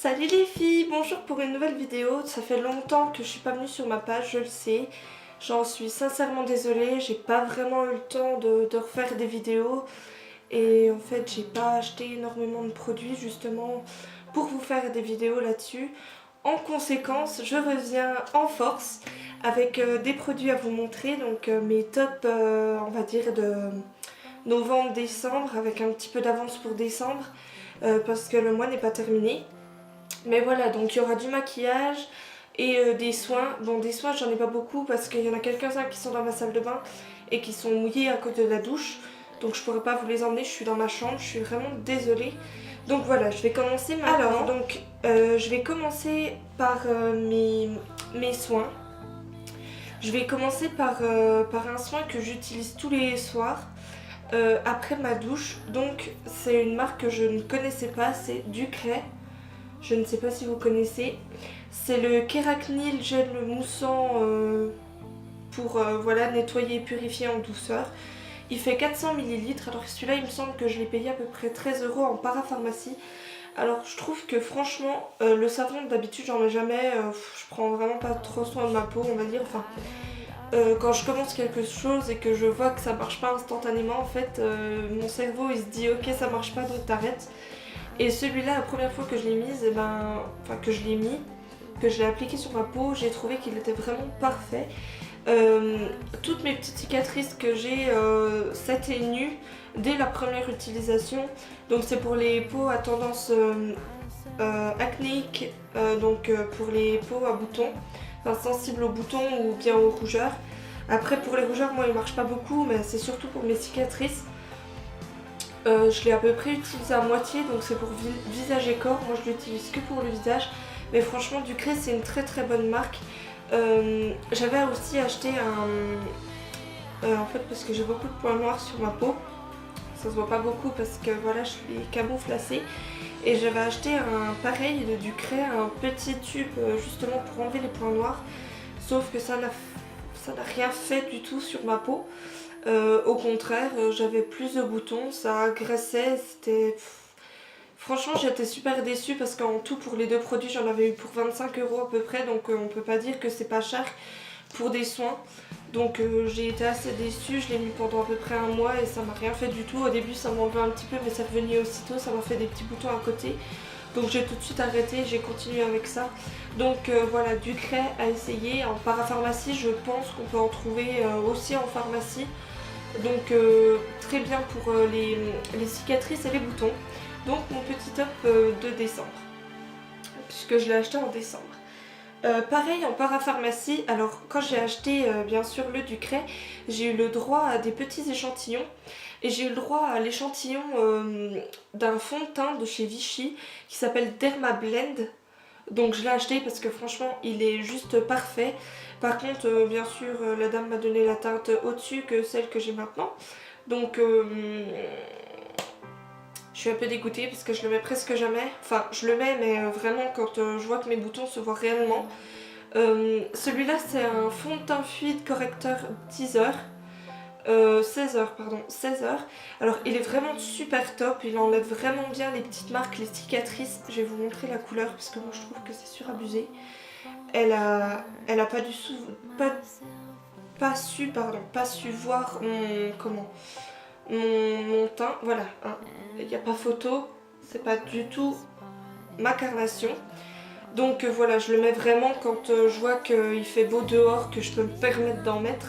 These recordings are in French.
Salut les filles, bonjour pour une nouvelle vidéo. Ça fait longtemps que je suis pas venue sur ma page, je le sais. J'en suis sincèrement désolée, j'ai pas vraiment eu le temps de refaire des vidéos. Et en fait j'ai pas acheté énormément de produits justement pour vous faire des vidéos là-dessus. En conséquence, je reviens en force avec des produits à vous montrer. Donc mes tops on va dire de novembre-décembre avec un petit peu d'avance pour décembre. Parce que le mois n'est pas terminé. Mais voilà, donc il y aura du maquillage et des soins. Bon, des soins, j'en ai pas beaucoup parce qu'il y en a quelques-uns qui sont dans ma salle de bain et qui sont mouillés à côté de la douche. Donc je pourrais pas vous les emmener, je suis dans ma chambre, je suis vraiment désolée. Donc voilà, je vais commencer maintenant. Alors, donc je vais commencer par mes soins. Je vais commencer par un soin que j'utilise tous les soirs. Après ma douche, donc c'est une marque que je ne connaissais pas, c'est Ducray. Je ne sais pas si vous connaissez. C'est le Keragnil gel moussant pour voilà, nettoyer et purifier en douceur. Il fait 400 ml. Alors celui-là, il me semble que je l'ai payé à peu près 13 € en parapharmacie. Alors je trouve que franchement, le savon d'habitude, j'en mets jamais. Je prends vraiment pas trop soin de ma peau, on va dire. Enfin, quand je commence quelque chose et que je vois que ça marche pas instantanément, en fait, mon cerveau il se dit ok, ça marche pas, donc t'arrêtes. Et celui-là, la première fois que je l'ai mis, que je l'ai mis, que je l'ai appliqué sur ma peau, j'ai trouvé qu'il était vraiment parfait. Toutes mes petites cicatrices que j'ai s'atténuent dès la première utilisation. Donc c'est pour les peaux à tendance acnéique, pour les peaux à boutons, enfin, sensibles aux boutons ou bien aux rougeurs. Après pour les rougeurs, moi il marche pas beaucoup, mais c'est surtout pour mes cicatrices. Je l'ai à peu près utilisé à moitié, donc c'est pour visage et corps. Moi je l'utilise que pour le visage, mais franchement Ducray c'est une très très bonne marque. J'avais aussi acheté en fait parce que j'ai beaucoup de points noirs sur ma peau, ça se voit pas beaucoup parce que voilà, je les camoufle assez. Et j'avais acheté un pareil de Ducray, un petit tube justement pour enlever les points noirs, sauf que ça n'a rien fait du tout sur ma peau. Au contraire, j'avais plus de boutons, ça agressait, c'était... Franchement j'étais super déçue parce qu'en tout pour les deux produits j'en avais eu pour 25 € à peu près, donc on peut pas dire que c'est pas cher pour des soins. Donc j'ai été assez déçue, je l'ai mis pendant à peu près un mois et ça m'a rien fait du tout. Au début ça m'enlevait un petit peu mais ça revenait aussitôt, ça m'a fait des petits boutons à côté. Donc j'ai tout de suite arrêté, j'ai continué avec ça. Donc voilà, Ducray à essayer. En parapharmacie je pense qu'on peut en trouver aussi en pharmacie. Donc très bien pour les cicatrices et les boutons. Donc mon petit top de décembre, puisque je l'ai acheté en décembre. Pareil en parapharmacie, alors quand j'ai acheté bien sûr le Ducray, j'ai eu le droit à des petits échantillons. Et j'ai eu le droit à l'échantillon d'un fond de teint de chez Vichy qui s'appelle Derma Blend. Donc je l'ai acheté parce que franchement il est juste parfait. Par contre bien sûr la dame m'a donné la teinte au-dessus que celle que j'ai maintenant. Donc je suis un peu dégoûtée parce que je le mets presque jamais. Enfin je le mets mais vraiment quand je vois que mes boutons se voient réellement. Celui-là c'est un fond de teint fluide correcteur 10 heures. 16 heures pardon, 16 heures. Alors il est vraiment super top, il enlève vraiment bien les petites marques, les cicatrices. Je vais vous montrer la couleur parce que moi je trouve que c'est surabusé. Elle a pas du tout, pas su voir mon teint, voilà, hein. Il n'y a pas photo, c'est pas du tout ma carnation. Donc voilà, je le mets vraiment quand je vois qu'il fait beau dehors, que je peux me permettre d'en mettre.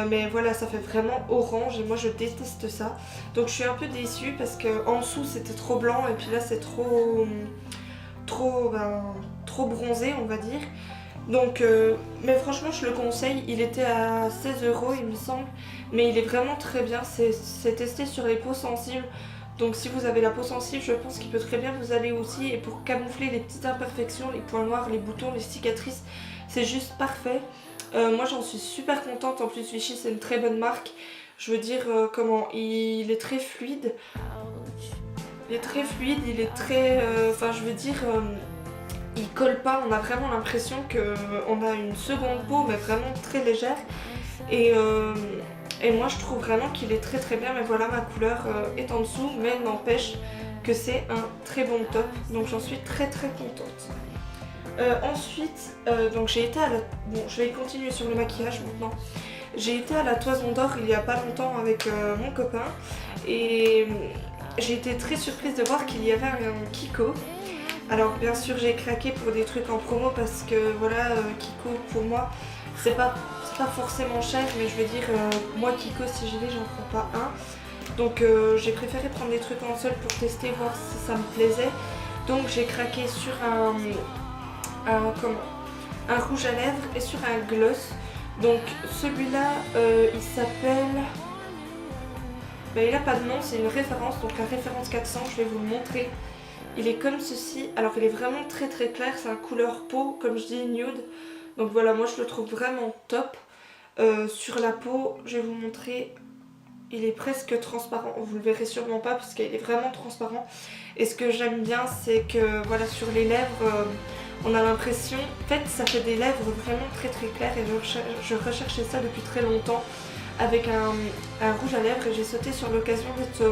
Mais voilà, ça fait vraiment orange et moi je déteste ça. Donc je suis un peu déçue parce qu'en dessous c'était trop blanc et puis là c'est trop bronzé on va dire. Donc mais franchement je le conseille, il était à 16 € il me semble. Mais il est vraiment très bien, c'est testé sur les peaux sensibles. Donc si vous avez la peau sensible, je pense qu'il peut très bien vous aller aussi. Et pour camoufler les petites imperfections, les points noirs, les boutons, les cicatrices, c'est juste parfait. Moi j'en suis super contente, en plus Vichy c'est une très bonne marque. Je veux dire il est très fluide. Il est très fluide, il est très... il colle pas, on a vraiment l'impression qu'on a une seconde peau mais vraiment très légère. Et moi je trouve vraiment qu'il est très très bien, mais voilà ma couleur est en dessous, mais n'empêche que c'est un très bon top, donc j'en suis très contente. Ensuite, donc j'ai été à la... Bon, je vais continuer sur le maquillage maintenant. J'ai été à la Toison d'Or il y a pas longtemps avec mon copain et j'ai été très surprise de voir qu'il y avait un Kiko. Alors bien sûr j'ai craqué pour des trucs en promo parce que voilà, Kiko pour moi c'est pas forcément cher, mais je veux dire moi Kiko si j'y vais j'en prends pas un. Donc j'ai préféré prendre des trucs en solde pour tester, voir si ça me plaisait. Donc j'ai craqué sur un rouge à lèvres et sur un gloss. Donc celui-là il s'appelle... Ben, il a pas de nom, c'est une référence, donc la référence 400, je vais vous le montrer. Il est comme ceci, alors il est vraiment très clair, c'est un couleur peau, comme je dis nude. Donc voilà, moi je le trouve vraiment top. Sur la peau, je vais vous montrer, il est presque transparent, vous le verrez sûrement pas parce qu'il est vraiment transparent. Et ce que j'aime bien, c'est que voilà, sur les lèvres, on a l'impression, en fait ça fait des lèvres vraiment très claires et je recherchais ça depuis très longtemps avec un rouge à lèvres et j'ai sauté sur l'occasion d'être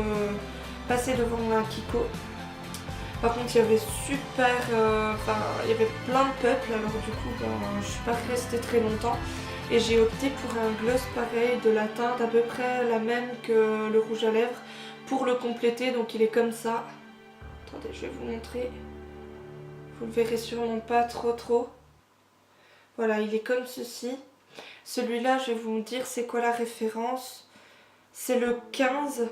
passée devant un Kiko. Par contre il y avait il y avait plein de peuple, alors du coup je suis pas restée très longtemps et j'ai opté pour un gloss pareil, de la teinte à peu près la même que le rouge à lèvres pour le compléter. Donc il est comme ça. Attendez, je vais vous montrer. Vous le verrez sûrement pas trop. Voilà, il est comme ceci. Celui-là, je vais vous dire c'est quoi la référence. C'est le 15.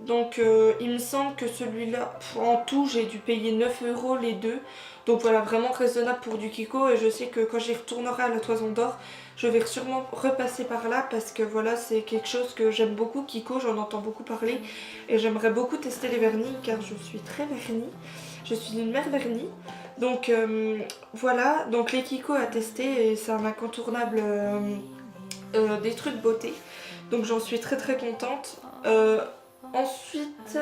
Donc il me semble que celui-là, en tout j'ai dû payer 9 € les deux. Donc voilà, vraiment raisonnable pour du Kiko. Et je sais que quand j'y retournerai à la Toison d'Or, je vais sûrement repasser par là. Parce que voilà, c'est quelque chose que j'aime beaucoup, Kiko, j'en entends beaucoup parler. Et j'aimerais beaucoup tester les vernis car je suis très vernis. Je suis une mère vernis. Donc voilà, donc les Kiko à tester et c'est un incontournable des trucs beauté. Donc j'en suis très contente. Ensuite,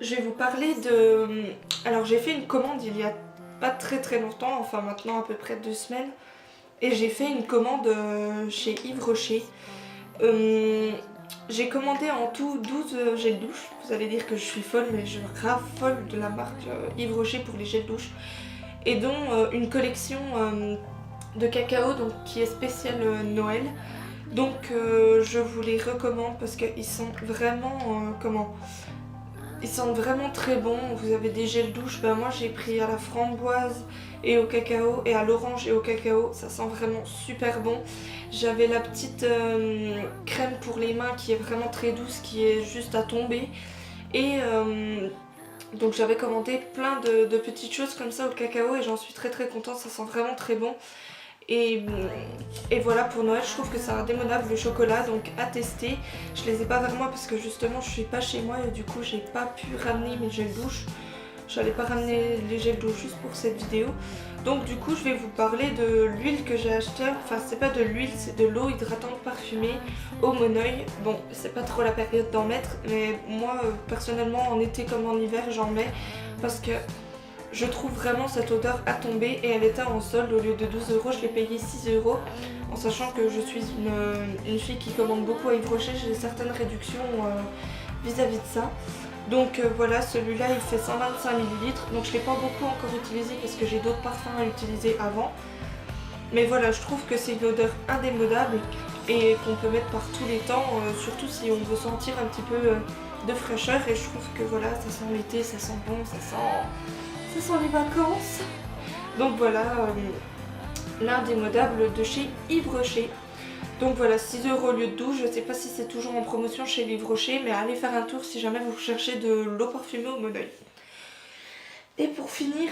je vais vous parler de... Alors j'ai fait une commande il y a pas très longtemps, enfin maintenant à peu près 2 semaines. Et j'ai fait une commande chez Yves Rocher. J'ai commandé en tout 12 gels douche. Vous allez dire que je suis folle, mais je raffole de la marque Yves Rocher pour les gels douche. Et dont une collection de cacao donc, qui est spéciale Noël. Donc je vous les recommande parce qu'ils sont vraiment ils sentent vraiment très bons. Vous avez des gels douche, moi j'ai pris à la framboise et au cacao et à l'orange et au cacao, ça sent vraiment super bon. J'avais la petite crème pour les mains qui est vraiment très douce, qui est juste à tomber. Et donc j'avais commandé plein de petites choses comme ça au cacao et j'en suis très contente, ça sent vraiment très bon. Et voilà, pour Noël je trouve que c'est indémodable le chocolat, donc à tester. Je les ai pas vers moi parce que justement je suis pas chez moi et du coup j'ai pas pu ramener mes gels douche. J'allais pas ramener les gels douche juste pour cette vidéo. Donc du coup je vais vous parler de l'huile que j'ai acheté. Enfin c'est pas de l'huile, c'est de l'eau hydratante parfumée au Moneuil. Bon c'est pas trop la période d'en mettre, mais moi personnellement en été comme en hiver j'en mets parce que je trouve vraiment cette odeur à tomber et elle était en solde. Au lieu de 12 €, je l'ai payé 6 € en sachant que je suis une fille qui commande beaucoup à Yves Rocher, j'ai certaines réductions vis-à-vis de ça. Donc voilà, celui-là il fait 125 ml, donc je ne l'ai pas beaucoup encore utilisé parce que j'ai d'autres parfums à utiliser avant. Mais voilà, je trouve que c'est une odeur indémodable et qu'on peut mettre par tous les temps, surtout si on veut sentir un petit peu de fraîcheur. Et je trouve que voilà, ça sent l'été, ça sent bon, ça sent les vacances. Donc voilà, l'indémodable de chez Yves Rocher. Donc voilà, 6 € au lieu de 12, je sais pas si c'est toujours en promotion chez Yves Rocher, mais allez faire un tour si jamais vous cherchez de l'eau parfumée au Moneuil. Et pour finir,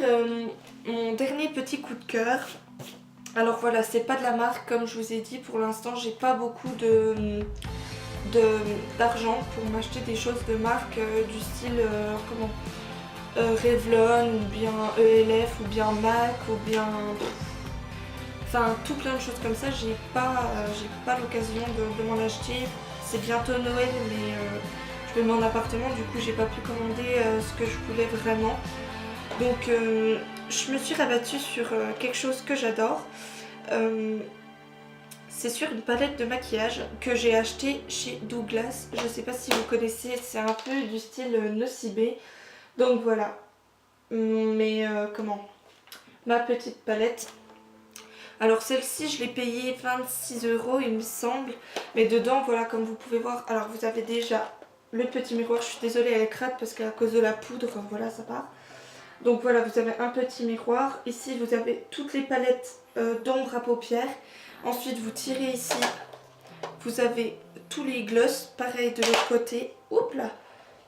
mon dernier petit coup de cœur. Alors voilà, c'est pas de la marque, comme je vous ai dit, pour l'instant j'ai pas beaucoup d'argent pour m'acheter des choses de marque du style Revlon ou bien ELF ou bien MAC ou bien... Enfin tout plein de choses comme ça, j'ai pas l'occasion de m'en acheter. C'est bientôt Noël mais je vais mon appartement, du coup j'ai pas pu commander ce que je voulais vraiment. Donc je me suis rabattue sur quelque chose que j'adore. C'est sur une palette de maquillage que j'ai acheté chez Douglas. Je sais pas si vous connaissez, c'est un peu du style Nocibé. Donc voilà, mais ma petite palette. Alors celle-ci je l'ai payée 26 € il me semble. Mais dedans voilà, comme vous pouvez voir, alors vous avez déjà le petit miroir. Je suis désolée, elle est crade parce qu'à cause de la poudre, voilà, ça part. Donc voilà, vous avez un petit miroir. Ici vous avez toutes les palettes d'ombre à paupières. Ensuite vous tirez ici, vous avez tous les gloss, pareil de l'autre côté. Oups là,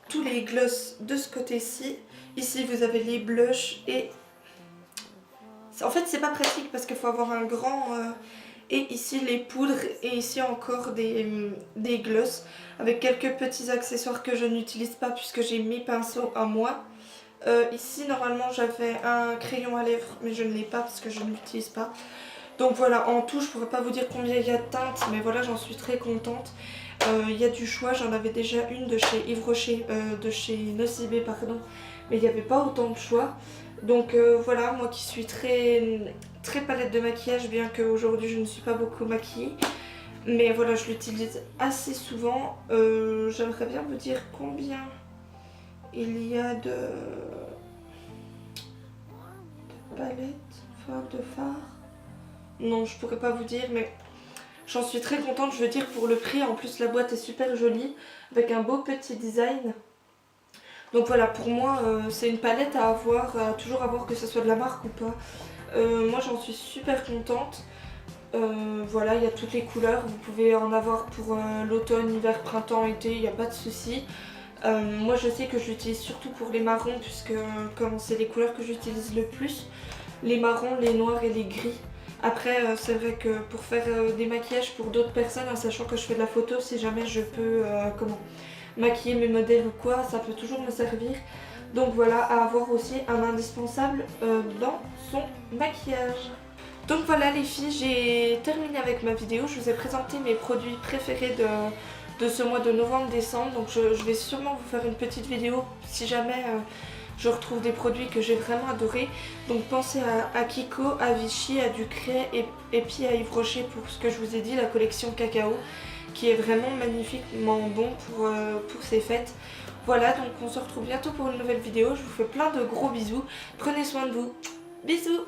tous les gloss de ce côté-ci. Ici vous avez les blushs et... En fait c'est pas pratique parce qu'il faut avoir un grand... Et ici les poudres et ici encore des gloss avec quelques petits accessoires que je n'utilise pas puisque j'ai mes pinceaux à moi. Ici normalement j'avais un crayon à lèvres mais je ne l'ai pas parce que je ne l'utilise pas. Donc voilà, en tout je pourrais pas vous dire combien il y a de teintes mais voilà, j'en suis très contente. Il y a du choix, j'en avais déjà une de chez Yves Rocher, de chez Nocibé pardon, mais il n'y avait pas autant de choix. Donc voilà, moi qui suis très palette de maquillage, bien qu'aujourd'hui je ne suis pas beaucoup maquillée. Mais voilà, je l'utilise assez souvent. J'aimerais bien vous dire combien il y a de palettes, enfin de fards. Non, je pourrais pas vous dire, mais j'en suis très contente, je veux dire, pour le prix. En plus, la boîte est super jolie, avec un beau petit design. Donc voilà, pour moi, c'est une palette à avoir, à toujours avoir, que ce soit de la marque ou pas. Moi, j'en suis super contente. Voilà, il y a toutes les couleurs. Vous pouvez en avoir pour l'automne, hiver, printemps, été, il n'y a pas de souci. Moi, je sais que je l'utilise surtout pour les marrons, puisque comme c'est les couleurs que j'utilise le plus, les marrons, les noirs et les gris. Après, c'est vrai que pour faire des maquillages pour d'autres personnes, en sachant que je fais de la photo, si jamais je peux maquiller mes modèles ou quoi, ça peut toujours me servir. Donc voilà, à avoir aussi un indispensable dans son maquillage. Donc voilà les filles, j'ai terminé avec ma vidéo. Je vous ai présenté mes produits préférés de ce mois de novembre-décembre. Donc je vais sûrement vous faire une petite vidéo si jamais je retrouve des produits que j'ai vraiment adorés. Donc pensez à Kiko, à Vichy, à Ducret et puis à Yves Rocher pour ce que je vous ai dit, la collection cacao, qui est vraiment magnifiquement bon pour ces fêtes. Voilà, donc on se retrouve bientôt pour une nouvelle vidéo. Je vous fais plein de gros bisous. Prenez soin de vous. Bisous!